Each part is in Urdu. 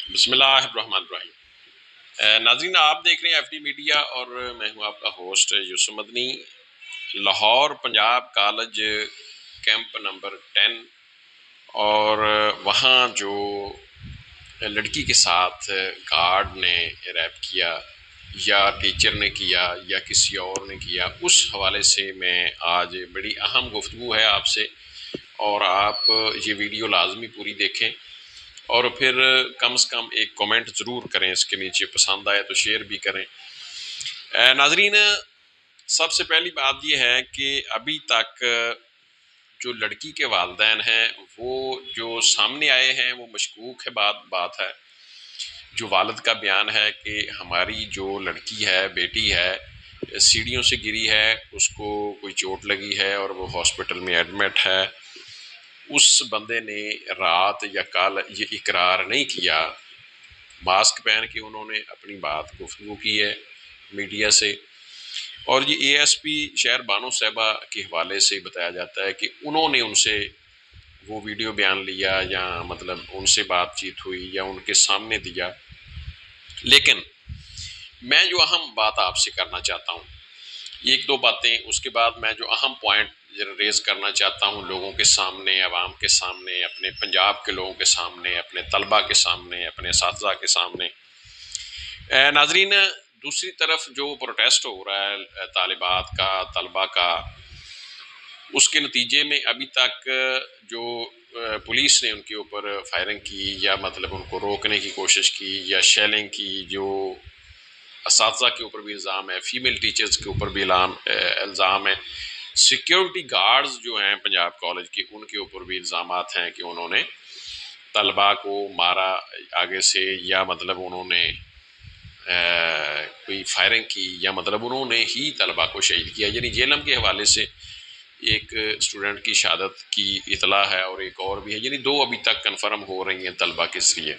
بسم اللہ الرحمن الرحیم۔ ناظرین، آپ دیکھ رہے ہیں ایف ڈی میڈیا اور میں ہوں آپ کا ہوسٹ یوسف مدنی۔ Lahore Punjab college camp number 10 اور وہاں جو لڑکی کے ساتھ گارڈ نے ریپ کیا یا ٹیچر نے کیا یا کسی اور نے کیا، اس حوالے سے میں آج بڑی اہم گفتگو ہے آپ سے، اور آپ یہ ویڈیو لازمی پوری دیکھیں اور پھر کم از کم ایک کومنٹ ضرور کریں، اس کے نیچے پسند آئے تو شیئر بھی کریں۔ ناظرین، سب سے پہلی بات یہ ہے کہ ابھی تک جو لڑکی کے والدین ہیں وہ جو سامنے آئے ہیں وہ مشکوک ہے بات ہے۔ جو والد کا بیان ہے کہ ہماری جو لڑکی ہے، بیٹی ہے، سیڑھیوں سے گری ہے، اس کو کوئی چوٹ لگی ہے اور وہ ہاسپٹل میں ایڈمٹ ہے۔ اس بندے نے رات یا کل یہ اقرار نہیں کیا، ماسک پہن کے انہوں نے اپنی بات گفتگو کی ہے میڈیا سے، اور یہ اے ایس پی شہر بانو صاحبہ کے حوالے سے بتایا جاتا ہے کہ انہوں نے ان سے وہ ویڈیو بیان لیا یا مطلب ان سے بات چیت ہوئی یا ان کے سامنے دیا۔ لیکن میں جو اہم بات آپ سے کرنا چاہتا ہوں، ایک دو باتیں، اس کے بعد میں جو اہم پوائنٹ ریز کرنا چاہتا ہوں لوگوں کے سامنے، عوام کے سامنے، اپنے پنجاب کے لوگوں کے سامنے، اپنے طلباء کے سامنے، اپنے اساتذہ کے سامنے۔ ناظرین، دوسری طرف جو پروٹیسٹ ہو رہا ہے طالبات کا، طلباء کا، اس کے نتیجے میں ابھی تک جو پولیس نے ان کے اوپر فائرنگ کی یا مطلب ان کو روکنے کی کوشش کی یا شیلنگ کی، جو اساتذہ کے اوپر بھی الزام ہے، فیمیل ٹیچرز کے اوپر بھی الزام ہے، سیکیورٹی گارڈز جو ہیں پنجاب کالج کے، ان کے اوپر بھی الزامات ہیں کہ انہوں نے طلباء کو مارا آگے سے، یا مطلب انہوں نے کوئی فائرنگ کی، یا مطلب انہوں نے ہی طلباء کو شہید کیا۔ یعنی جیلم کے حوالے سے ایک اسٹوڈنٹ کی شہادت کی اطلاع ہے اور ایک اور بھی ہے، یعنی دو ابھی تک کنفرم ہو رہی ہیں طلباء کے ذریعے۔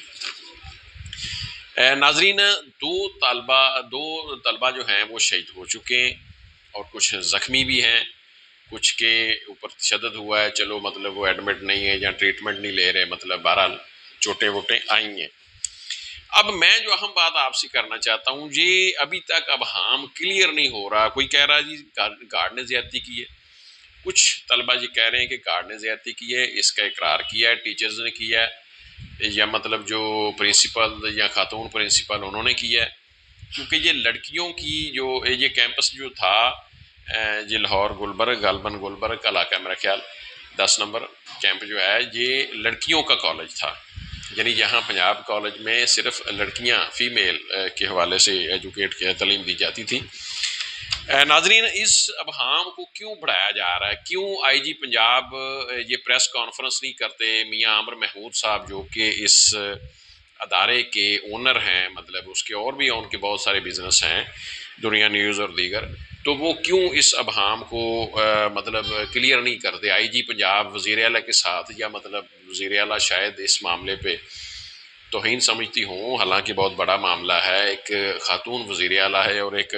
ناظرین، دو طلباء جو ہیں وہ شہید ہو چکے ہیں اور کچھ زخمی بھی ہیں، کچھ کے اوپر تشدد ہوا ہے، چلو مطلب وہ ایڈمٹ نہیں ہے یا ٹریٹمنٹ نہیں لے رہے، مطلب بہرحال چوٹیں ووٹیں آئی ہیں۔ اب میں جو اہم بات آپ سے کرنا چاہتا ہوں، یہ ابھی تک ابہام کلیئر نہیں ہو رہا۔ کوئی کہہ رہا ہے جی گارڈ نے زیادتی کی ہے، کچھ طلباء یہ کہہ رہے ہیں کہ گارڈ نے زیادتی کی ہے، اس کا اقرار کیا ہے، ٹیچرز نے کیا ہے، یا مطلب جو پرنسپل یا خاتون پرنسپل انہوں نے کیا ہے، کیونکہ یہ لڑکیوں کی جو یہ کیمپس جو تھا، یہ لاہور گلبرگ، غالباً گلبرگ کا علاقہ، میرا خیال 10 نمبر کیمپ جو ہے، یہ لڑکیوں کا کالج تھا، یعنی یہاں پنجاب کالج میں صرف لڑکیاں فیمیل کے حوالے سے ایجوکیٹ تعلیم دی جاتی تھی۔ ناظرین، اس ابہام کو کیوں بڑھایا جا رہا ہے؟ کیوں آئی جی پنجاب یہ پریس کانفرنس نہیں کرتے؟ میاں عامر محمود صاحب جو کہ اس ادارے کے اونر ہیں، مطلب اس کے اور بھی ان کے بہت سارے بزنس ہیں، دنیا نیوز اور دیگر، تو وہ کیوں اس ابہام کو مطلب کلیئر نہیں کرتے؟ آئی جی پنجاب وزیر اعلیٰ کے ساتھ، یا مطلب وزیر اعلیٰ شاید اس معاملے پہ توہین سمجھتی ہوں، حالانکہ بہت بڑا معاملہ ہے، ایک خاتون وزیر اعلیٰ ہے اور ایک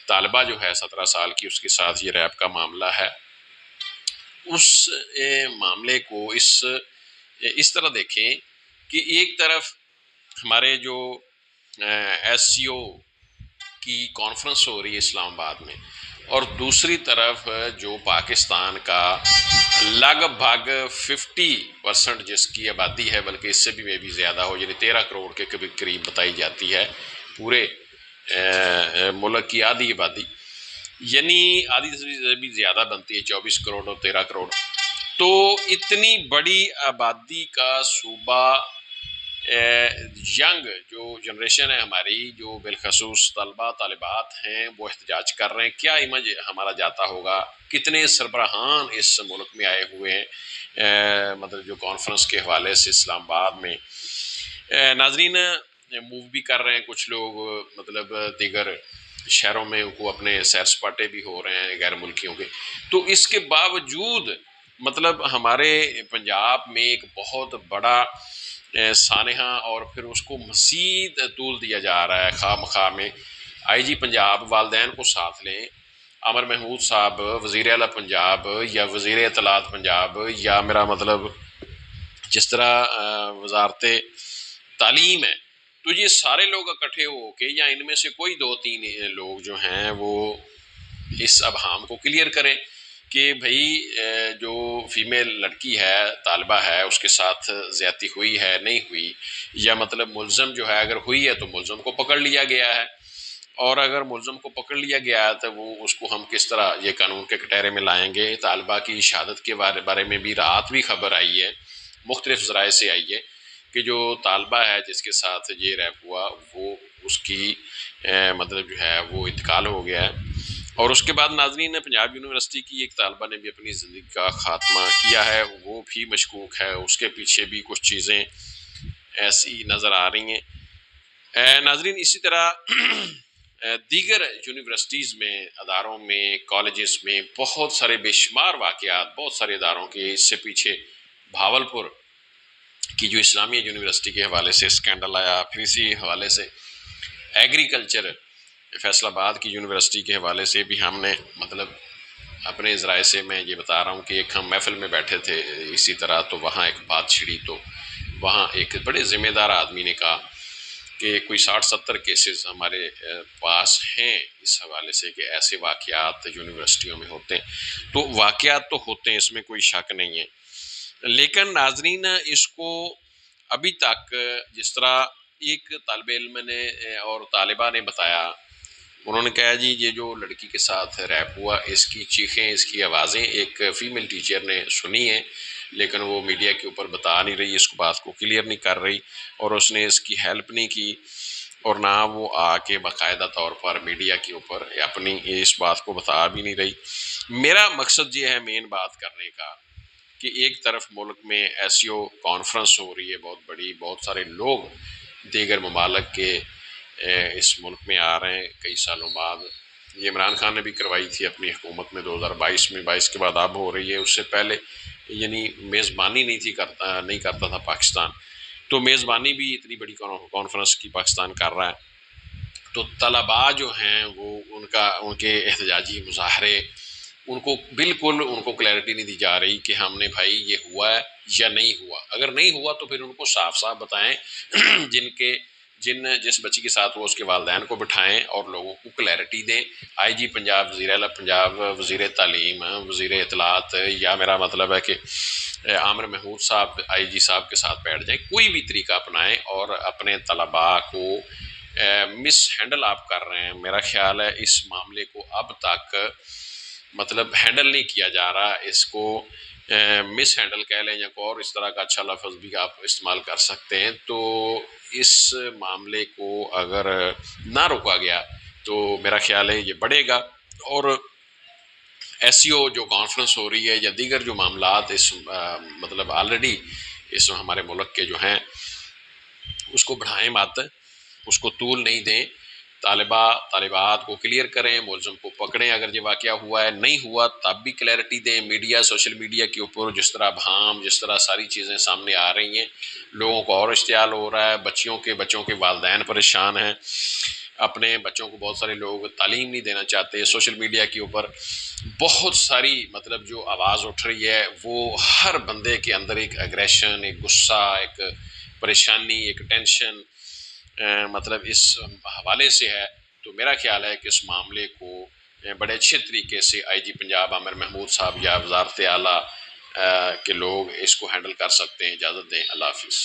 طالبہ جو ہے 17 سال کی، اس کے ساتھ یہ ریپ کا معاملہ ہے۔ اس معاملے کو اس طرح دیکھیں کہ ایک طرف ہمارے جو ایس سی او کی کانفرنس ہو رہی ہے اسلام آباد میں، اور دوسری طرف جو پاکستان کا لگ بھگ 50% جس کی آبادی ہے، بلکہ اس سے بھی میں بھی زیادہ ہو، یعنی 13 کروڑ کے قریب بتائی جاتی ہے پورے ملک کی آدھی آبادی، یعنی آدھی سے بھی زیادہ بنتی ہے، 24 کروڑ اور 13 کروڑ۔ تو اتنی بڑی آبادی کا صوبہ، ینگ جو جنریشن ہے ہماری، جو بالخصوص طلباء طالبات ہیں، وہ احتجاج کر رہے ہیں۔ کیا امیج ہمارا جاتا ہوگا؟ کتنے سربراہان اس ملک میں آئے ہوئے ہیں، مطلب جو کانفرنس کے حوالے سے اسلام آباد میں۔ ناظرین، موو بھی کر رہے ہیں کچھ لوگ، مطلب دیگر شہروں میں کو اپنے سیر سپاٹے بھی ہو رہے ہیں غیر ملکیوں کے۔ تو اس کے باوجود مطلب ہمارے پنجاب میں ایک بہت بڑا سانحہ، اور پھر اس کو مزید طول دیا جا رہا ہے خواہ مخواہ میں۔ آئی جی پنجاب والدین کو ساتھ لیں، عامر محمود صاحب وزیر اعلیٰ پنجاب، یا وزیر اطلاعات پنجاب، یا میرا مطلب جس طرح وزارت تعلیم ہے، تو یہ سارے لوگ اکٹھے ہو کے یا ان میں سے کوئی 2-3 لوگ جو ہیں وہ اس ابہام کو کلیئر کریں کہ بھئی جو فیمیل لڑکی ہے، طالبہ ہے، اس کے ساتھ زیادتی ہوئی ہے نہیں ہوئی، یا مطلب ملزم جو ہے اگر ہوئی ہے تو ملزم کو پکڑ لیا گیا ہے، اور اگر ملزم کو پکڑ لیا گیا ہے تو وہ اس کو ہم کس طرح یہ قانون کے کٹہرے میں لائیں گے۔ طالبہ کی شہادت کے بارے میں بھی رات بھی خبر آئی ہے، مختلف ذرائع سے آئی ہے کہ جو طالبہ ہے جس کے ساتھ یہ ریپ ہوا وہ اس کی مطلب جو ہے وہ انتقال ہو گیا ہے۔ اور اس کے بعد ناظرین پنجاب یونیورسٹی کی ایک طالبہ نے بھی اپنی زندگی کا خاتمہ کیا ہے، وہ بھی مشکوک ہے، اس کے پیچھے بھی کچھ چیزیں ایسی نظر آ رہی ہیں۔ ناظرین اسی طرح دیگر یونیورسٹیز میں، اداروں میں، کالجز میں بہت سارے بے شمار واقعات، بہت سارے اداروں کے اس سے پیچھے بھاولپور کی جو اسلامیہ یونیورسٹی کے حوالے سے اسکینڈل آیا، پھر اسی حوالے سے ایگریکلچر فیصل آباد کی یونیورسٹی کے حوالے سے بھی ہم نے مطلب اپنے ذرائع سے میں یہ بتا رہا ہوں کہ ایک ہم محفل میں بیٹھے تھے اسی طرح، تو وہاں ایک بات چھڑی، تو وہاں ایک بڑے ذمہ دار آدمی نے کہا کہ کوئی 60-70 کیسز ہمارے پاس ہیں اس حوالے سے کہ ایسے واقعات یونیورسٹیوں میں ہوتے ہیں۔ تو واقعات تو ہوتے ہیں، اس میں کوئی شک نہیں ہے، لیکن ناظرین اس کو ابھی تک جس طرح ایک طالب علم نے اور طالبہ نے بتایا، انہوں نے کہا جی یہ جو لڑکی کے ساتھ ریپ ہوا اس کی چیخیں، اس کی آوازیں ایک فیمیل ٹیچر نے سنی ہیں، لیکن وہ میڈیا کے اوپر بتا نہیں رہی، اس کو بات کو کلیئر نہیں کر رہی، اور اس نے اس کی ہیلپ نہیں کی، اور نہ وہ آ کے باقاعدہ طور پر میڈیا کے اوپر اپنی اس بات کو بتا بھی نہیں رہی۔ میرا مقصد یہ ہے مین بات کرنے کا کہ ایک طرف ملک میں SEO کانفرنس ہو رہی ہے بہت بڑی، بہت سارے لوگ دیگر ممالک کے اس ملک میں آ رہے ہیں کئی سالوں بعد، یہ عمران خان نے بھی کروائی تھی اپنی حکومت میں 2022 میں، 22 کے بعد اب ہو رہی ہے، اس سے پہلے یعنی میزبانی نہیں کرتا تھا پاکستان، تو میزبانی بھی اتنی بڑی کانفرنس کی پاکستان کر رہا ہے۔ تو طلباء جو ہیں وہ ان کے احتجاجی مظاہرے، ان کو بالکل ان کو کلیئرٹی نہیں دی جا رہی کہ ہم نے بھائی یہ ہوا ہے یا نہیں ہوا، اگر نہیں ہوا تو پھر ان کو صاف صاف بتائیں، جس بچی کے ساتھ وہ اس کے والدین کو بٹھائیں اور لوگوں کو کلیئرٹی دیں۔ IG پنجاب، وزیر اعلیٰ پنجاب، وزیر تعلیم، وزیر اطلاعات، یا میرا مطلب ہے کہ عامر محمود صاحب IG صاحب کے ساتھ بیٹھ جائیں، کوئی بھی طریقہ اپنائیں اور اپنے طلباء کو مس ہینڈل آپ کر رہے ہیں۔ میرا خیال ہے اس معاملے کو اب تک مطلب ہینڈل نہیں کیا جا رہا، اس کو مس ہینڈل کہہ لیں یا کوئی اور اس طرح کا اچھا لفظ بھی آپ استعمال کر سکتے ہیں۔ تو اس معاملے کو اگر نہ روکا گیا تو میرا خیال ہے یہ بڑھے گا، اور SEO جو کانفرنس ہو رہی ہے یا دیگر جو معاملات اس مطلب آلریڈی اس ہمارے ملک کے جو ہیں اس کو بڑھائیں مت، اس کو طول نہیں دیں، طالبات کو کلیئر کریں، ملزم کو پکڑیں اگر یہ واقعہ ہوا ہے، نہیں ہوا تب بھی کلیئرٹی دیں۔ میڈیا، سوشل میڈیا کے اوپر جس طرح ابہام، جس طرح ساری چیزیں سامنے آ رہی ہیں، لوگوں کو اور اشتعال ہو رہا ہے، بچوں کے والدین پریشان ہیں، اپنے بچوں کو بہت سارے لوگ تعلیم نہیں دینا چاہتے، سوشل میڈیا کے اوپر بہت ساری مطلب جو آواز اٹھ رہی ہے وہ ہر بندے کے اندر ایک اگریشن، ایک غصہ، ایک پریشانی، ایک ٹینشن مطلب اس حوالے سے ہے۔ تو میرا خیال ہے کہ اس معاملے کو بڑے اچھے طریقے سے IG پنجاب عامر محمود صاحب یا وزارت اعلیٰ کے لوگ اس کو ہینڈل کر سکتے ہیں۔ اجازت دیں، اللہ حافظ۔